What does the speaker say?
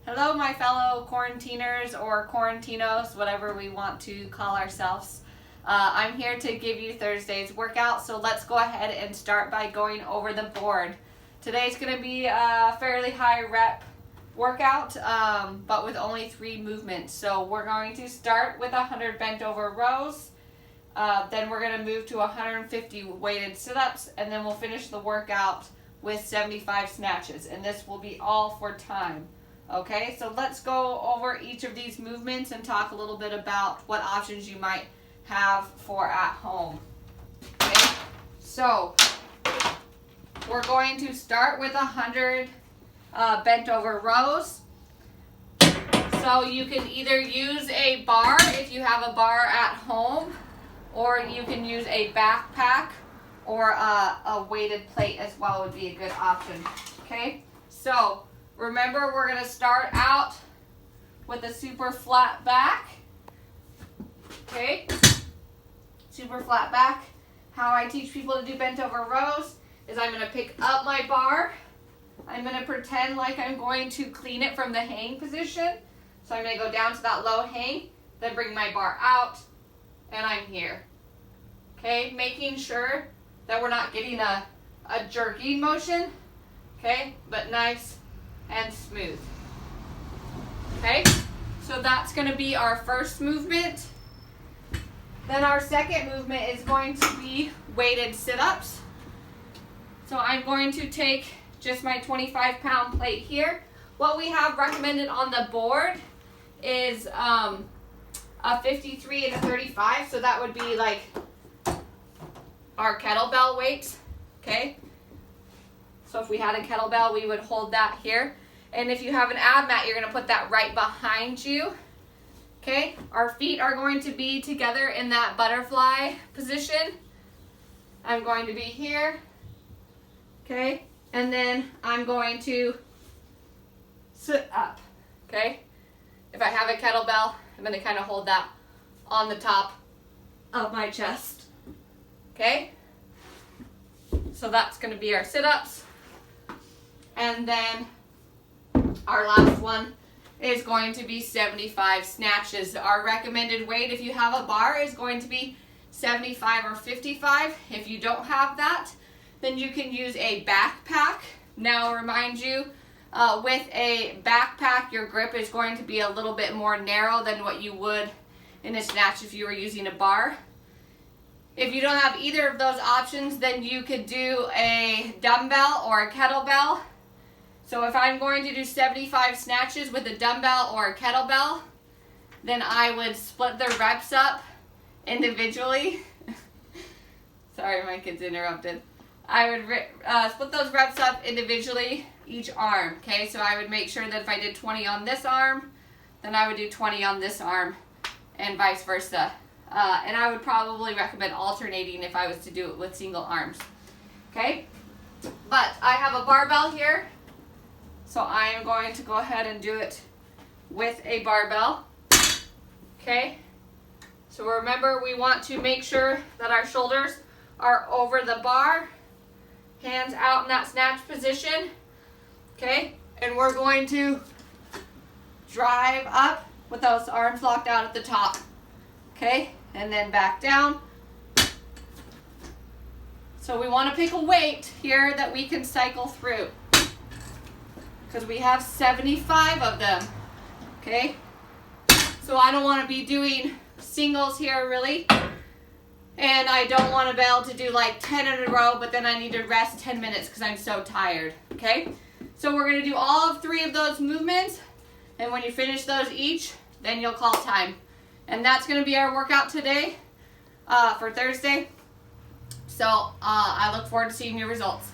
Hello, my fellow quarantiners or quarantinos, whatever we want to call ourselves. I'm here to give you Thursday's workout, so let's go ahead and start by going over the board. Today's going to be a fairly high rep workout, but with only 3 movements. So we're going to start with 100 bent over rows, then we're going to move to 150 weighted sit-ups, and then we'll finish the workout with 75 snatches, and this will be all for time. Okay, so let's go over each of these movements and talk a little bit about what options you might have for at home. Okay, so we're going to start with 100 bent over rows. So you can either use a bar if you have a bar at home, or you can use a backpack, or a weighted plate as well would be a good option. Okay, so remember, we're going to start out with a super flat back. Okay, super flat back. How I teach people to do bent over rows is I'm going to pick up my bar. I'm going to pretend like I'm going to clean it from the hang position. So I'm going to go down to that low hang, then bring my bar out, and I'm here. Okay, making sure that we're not getting a jerking motion. Okay, but nice and smooth. Okay, so that's going to be our first movement. Then our second movement is going to be weighted sit-ups. So I'm going to take just my 25-pound plate here. What we have recommended on the board is a 53 and a 35, so that would be like our kettlebell weights. Okay, so if we had a kettlebell, we would hold that here. And if you have an ab mat, you're going to put that right behind you. Okay, our feet are going to be together in that butterfly position. I'm going to be here. Okay, and then I'm going to sit up. Okay, if I have a kettlebell, I'm going to kind of hold that on the top of my chest. Okay, so that's going to be our sit-ups. And then our last one is going to be 75 snatches. Our recommended weight, if you have a bar, is going to be 75 or 55. If you don't have that, then you can use a backpack. Now, remind you, with a backpack, your grip is going to be a little bit more narrow than what you would in a snatch if you were using a bar. If you don't have either of those options, then you could do a dumbbell or a kettlebell. So if I'm going to do 75 snatches with a dumbbell or a kettlebell, then I would split the reps up individually. Sorry, my kid's interrupted. I would split those reps up individually, each arm. Okay, so I would make sure that if I did 20 on this arm, then I would do 20 on this arm, and vice versa. And I would probably recommend alternating if I was to do it with single arms. Okay, but I have a barbell here, so I am going to go ahead and do it with a barbell. Okay, so remember, we want to make sure that our shoulders are over the bar, hands out in that snatch position. Okay, and we're going to drive up with those arms locked out at the top. Okay, and then back down. So we want to pick a weight here that we can cycle through, because we have 75 of them. Okay, so I don't want to be doing singles here really, and I don't want to be able to do like 10 in a row, but then I need to rest 10 minutes because I'm so tired. Okay, so we're going to do all of 3 of those movements, and when you finish those each, then you'll call time. And that's going to be our workout today for Thursday. So I look forward to seeing your results.